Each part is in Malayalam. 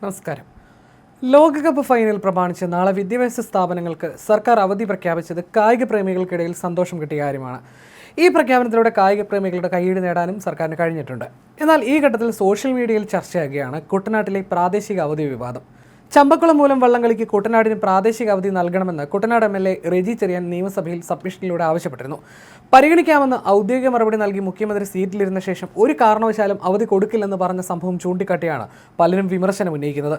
നമസ്കാരം. ലോകകപ്പ് ഫൈനൽ പ്രമാണിച്ച് നാളെ വിദ്യാഭ്യാസ സ്ഥാപനങ്ങൾക്ക് സർക്കാർ അവധി പ്രഖ്യാപിച്ചത് കായിക പ്രേമികൾക്കിടയിൽ സന്തോഷം കിട്ടിയ കാര്യമാണ്. ഈ പ്രഖ്യാപനത്തിലൂടെ കായിക പ്രേമികളുടെ കയ്യടി നേടാനും സർക്കാരിന് കഴിഞ്ഞിട്ടുണ്ട്. എന്നാൽ ഈ ഘട്ടത്തിൽ സോഷ്യൽ മീഡിയയിൽ ചർച്ചയാകുകയാണ് കുട്ടനാട്ടിലെ പ്രാദേശിക അവധി വിവാദം. ചമ്പക്കുളം മൂലം വള്ളംകളിക്ക് കുട്ടനാടിന് പ്രാദേശിക അവധി നൽകണമെന്ന് കുട്ടനാട് എം.എൽ.എ. റെജി ചെറിയാൻ നിയമസഭയിൽ സബ്മിഷനിലൂടെ ആവശ്യപ്പെട്ടിരുന്നു. പരിഗണിക്കാമെന്ന് ഔദ്യോഗിക മറുപടി നൽകി മുഖ്യമന്ത്രി സീറ്റിലിരുന്ന ശേഷം ഒരു കാരണവശാലും അവധി കൊടുക്കില്ലെന്ന് പറഞ്ഞ സംഭവം ചൂണ്ടിക്കാട്ടിയാണ് പലരും വിമർശനം ഉന്നയിക്കുന്നത്.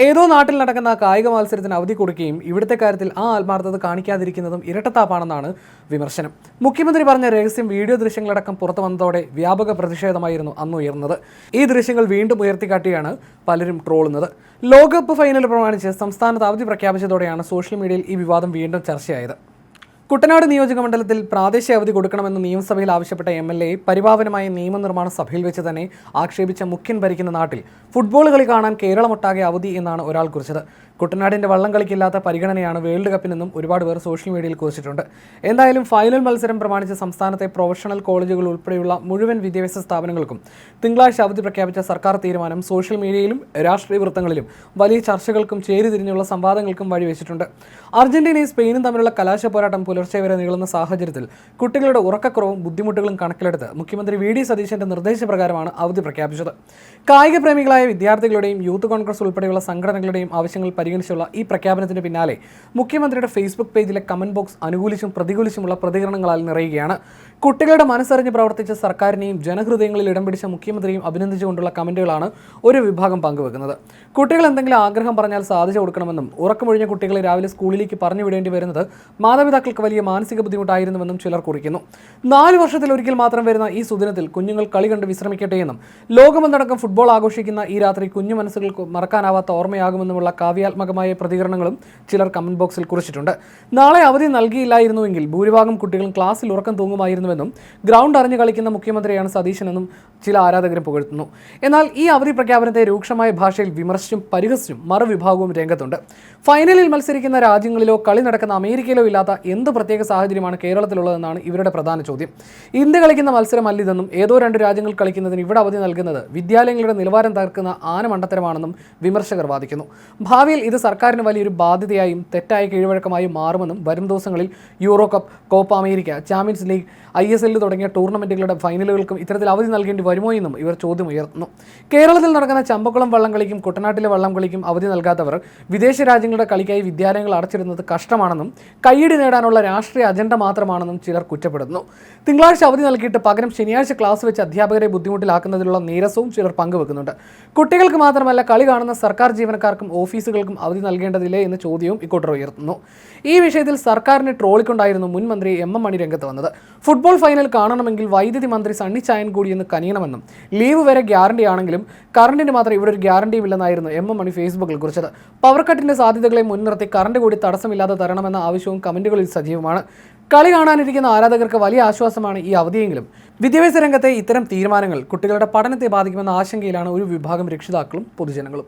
ഏതോ നാട്ടിൽ നടക്കുന്ന കായിക മത്സരത്തിന് അവധി കൊടുക്കുകയും ഇവിടുത്തെ കാര്യത്തിൽ ആ ആത്മാർത്ഥത കാണിക്കാതിരിക്കുന്നതും ഇരട്ടത്താപ്പാണെന്നാണ് വിമർശനം. മുഖ്യമന്ത്രി പറഞ്ഞ രഹസ്യം വീഡിയോ ദൃശ്യങ്ങളടക്കം പുറത്തു വന്നതോടെ വ്യാപക പ്രതിഷേധമായിരുന്നു അന്ന് ഉയർന്നത്. ഈ ദൃശ്യങ്ങൾ വീണ്ടും ഉയർത്തിക്കാട്ടിയാണ് പലരും ട്രോളുന്നത്. ലോകകപ്പ് ഫൈനൽ പ്രമാണിച്ച് സംസ്ഥാനത്ത് അവധി പ്രഖ്യാപിച്ചതോടെയാണ് സോഷ്യൽ മീഡിയയിൽ ഈ വിവാദം വീണ്ടും ചർച്ചയായത്. കുട്ടനാട് നിയോജക മണ്ഡലത്തിൽ പ്രാദേശിക അവധി കൊടുക്കണമെന്ന് നിയമസഭയിൽ ആവശ്യപ്പെട്ട എം.എൽ.എ. പരിഭാവനമായ നിയമനിർമ്മാണ സഭയിൽ വെച്ച് തന്നെ ആക്ഷേപിച്ച മുഖ്യൻ ഭരിക്കുന്ന നാട്ടിൽ ഫുട്ബോൾ കളി കാണാൻ കേരളമൊട്ടാകെ അവധി എന്നാണ് ഒരാൾ കുറിച്ചത്. കുട്ടനാടിൻ്റെ വള്ളം കളിക്കില്ലാത്ത പരിഗണനയാണ് വേൾഡ് കപ്പിനെന്നും ഒരുപാട് പേർ സോഷ്യൽ മീഡിയയിൽ കുറിച്ചിട്ടുണ്ട്. എന്തായാലും ഫൈനൽ മത്സരം പ്രമാണിച്ച് സംസ്ഥാനത്തെ പ്രൊഫഷണൽ കോളേജുകൾ ഉൾപ്പെടെയുള്ള മുഴുവൻ വിദ്യാഭ്യാസ സ്ഥാപനങ്ങൾക്കും തിങ്കളാഴ്ച അവധി പ്രഖ്യാപിച്ച സർക്കാർ തീരുമാനം സോഷ്യൽ മീഡിയയിലും രാഷ്ട്രീയ വൃത്തങ്ങളിലും വലിയ ചർച്ചകൾക്കും ചേരിതിരിഞ്ഞുള്ള സംവാദങ്ങൾക്കും വഴിവെച്ചിട്ടുണ്ട്. അർജന്റീനയും സ്പെയിനും തമ്മിലുള്ള കലാശ പോരാട്ടം പുലർച്ചെ വരെ നീളുന്ന സാഹചര്യത്തിൽ കുട്ടികളുടെ ഉറക്കക്കുറവും ബുദ്ധിമുട്ടുകളും കണക്കിലെടുത്ത് മുഖ്യമന്ത്രി വി.ഡി. സതീശന്റെ നിർദ്ദേശപ്രകാരമാണ് അവധി പ്രഖ്യാപിച്ചത്. കായിക പ്രേമികളായ വിദ്യാർത്ഥികളുടെയും യൂത്ത് കോൺഗ്രസ് ഉൾപ്പെടെയുള്ള സംഘടനകളുടെയും ആവശ്യങ്ങൾ പരിഗണിച്ചുള്ള ഈ പ്രഖ്യാപനത്തിന് പിന്നാലെ മുഖ്യമന്ത്രിയുടെ ഫേസ്ബുക്ക് പേജിലെ കമന്റ് ബോക്സ് അനുകൂലിച്ചും പ്രതികൂലിച്ചുമുള്ള പ്രതികരണങ്ങളാൽ നിറയുകയാണ്. കുട്ടികളുടെ മനസ്സറിഞ്ഞ് പ്രവർത്തിച്ച സർക്കാരിനെയും ജനഹൃദയങ്ങളിൽ ഇടം പിടിച്ച മുഖ്യമന്ത്രിയും അഭിനന്ദിച്ചുകൊണ്ടുള്ള കമന്റുകളാണ് ഒരു വിഭാഗം പങ്കുവെക്കുന്നത്. കുട്ടികൾ എന്തെങ്കിലും ആഗ്രഹം പറഞ്ഞാൽ സാധിച്ചു കൊടുക്കണമെന്നും ഉറക്കമൊഴിഞ്ഞ കുട്ടികളെ രാവിലെ സ്കൂളിലേക്ക് പറഞ്ഞു വിടേണ്ടി വരുന്നത് മാതാപിതാക്കൾക്ക് വലിയ മാനസിക ബുദ്ധിമുട്ടായിരുന്നുവെന്നും ചിലർ കുറിക്കുന്നു. 4 വർഷത്തിൽ ഒരിക്കൽ മാത്രം വരുന്ന ഈ സുദിനത്തിൽ കുഞ്ഞുങ്ങൾ കളി കണ്ട് വിശ്രമിക്കട്ടെയെന്നും ലോകമെന്നടക്കം ഫുട്ബോൾ ആഘോഷിക്കുന്ന ഈ രാത്രി കുഞ്ഞു മനസ്സുകൾക്ക് മറക്കാനാവാത്ത ഓർമ്മയാകുമെന്നുമുള്ള കാവ്യാത്മകമായ പ്രതികരണങ്ങളും ചിലർ കമന്റ് ബോക്സിൽ കുറിച്ചിട്ടുണ്ട്. നാളെ അവധി നൽകിയില്ലായിരുന്നുവെങ്കിൽ ഭൂരിഭാഗം കുട്ടികളും ക്ലാസ്സിൽ ഉറക്കം തൂങ്ങുമായിരുന്നുവെന്നും ഗ്രൗണ്ട് അറിഞ്ഞു കളിക്കുന്ന മുഖ്യമന്ത്രിയാണ് സതീശനെന്നും ചില ആരാധകരും പുകഴ്ത്തുന്നു. എന്നാൽ ഈ അവധി പ്രഖ്യാപനത്തെ രൂക്ഷമായ ഭാഷയിൽ വിമർശിച്ചും പരിഹസിച്ചും മറുവിഭാഗവും രംഗത്തുണ്ട്. ഫൈനലിൽ മത്സരിക്കുന്ന രാജ്യങ്ങളിലോ കളി നടക്കുന്ന അമേരിക്കയിലോ ഇല്ലാത്ത എന്ത് പ്രത്യേക സാഹചര്യമാണ് കേരളത്തിലുള്ളതെന്നാണ് ഇവരുടെ പ്രധാന ചോദ്യം. ഇന്ത്യ കളിക്കുന്ന മത്സരമല്ലിതെന്നും ഏതോ 2 രാജ്യങ്ങൾ കളിക്കുന്നതിന് ഇവിടെ അവധി നൽകുന്നത് വിദ്യാലയങ്ങളുടെ നിലവാരം തകർക്കുന്ന ആനമണ്ടത്തരമാണെന്നും വിമർശകർ വാദിക്കുന്നു. ഭാവിയിൽ ഇത് സർക്കാരിന് വലിയൊരു ബാധ്യതയായും തെറ്റായ കീഴ്വഴക്കമായും മാറുമെന്നും വരും ദിവസങ്ങളിൽ euro cup, Copa America, champions league, ISL തുടങ്ങിയ ടൂർണമെന്റുകളുടെ ഫൈനലുകൾക്കും ഇത്തരത്തിൽ അവധി നൽകേണ്ടി വരുമോ എന്നും ഇവർ ചോദ്യമുയർത്തുന്നു. കേരളത്തിൽ നടക്കുന്ന ചമ്പക്കുളം വള്ളംകളിക്കും കുട്ടനാട്ടിലെ വള്ളംകളിക്കും അവധി നൽകാത്തവർ വിദേശ രാജ്യങ്ങളുടെ കളിക്കായി വിദ്യാലയങ്ങൾ അടച്ചിടുന്നത് കഷ്ടമാണെന്നും കയ്യടി നേടാനുള്ള രാഷ്ട്രീയ അജണ്ട മാത്രമാണെന്നും ചിലർ കുറ്റപ്പെടുന്നു. തിങ്കളാഴ്ച അവധി നൽകിയിട്ട് പകരം ശനിയാഴ്ച ക്ലാസ് വെച്ച് അധ്യാപകരെ ബുദ്ധിമുട്ടിലാക്കുന്നതിലുള്ള നീരസവും ചിലർ പങ്കുവെക്കുന്നുണ്ട്. കുട്ടികൾക്ക് മാത്രമല്ല കളി കാണുന്ന സർക്കാർ ജീവനക്കാർക്കും ഓഫീസുകൾക്കും അവധി നൽകേണ്ടതില്ലേ എന്ന ചോദ്യവും ഇക്കൂട്ടർ ഉയർത്തുന്നു. ഈ വിഷയത്തിൽ സർക്കാരിനെ ട്രോളിക്കൊണ്ടായിരുന്നു മുൻ മന്ത്രി M.M. മണി രംഗത്ത് വന്നത്. ഫുട്ബോൾ ഫൈനൽ കാണണമെങ്കിൽ വൈദ്യുതി മന്ത്രി സണ്ണി ചായൻ കൂടിയെന്ന് കനിയണമെന്നും ലീവ് വരെ ഗ്യാരണ്ടി ആണെങ്കിലും കറണ്ടിന് മാത്രം ഇവിടെ ഒരു ഗ്യാരണ്ടിയും ഇല്ലെന്നായിരുന്നു M.M. മണി ഫേസ്ബുക്കിൽ കുറിച്ചത്. പവർ കട്ടിന്റെ സാധ്യതകളെ മുൻനിർത്തി കറണ്ട് കൂടി തടസ്സമില്ലാതെ തരണമെന്ന ആവശ്യവും കമന്റുകളിൽ സജീവമാണ്. കളി കാണാനിരിക്കുന്ന ആരാധകർക്ക് വലിയ ആശ്വാസമാണ് ഈ അവധിയെങ്കിലും വിദ്യാഭ്യാസ രംഗത്തെ ഇത്തരം തീരുമാനങ്ങൾ കുട്ടികളുടെ പഠനത്തെ ബാധിക്കുമെന്ന ആശങ്കയിലാണ് ഒരു വിഭാഗം രക്ഷിതാക്കളും പൊതുജനങ്ങളും.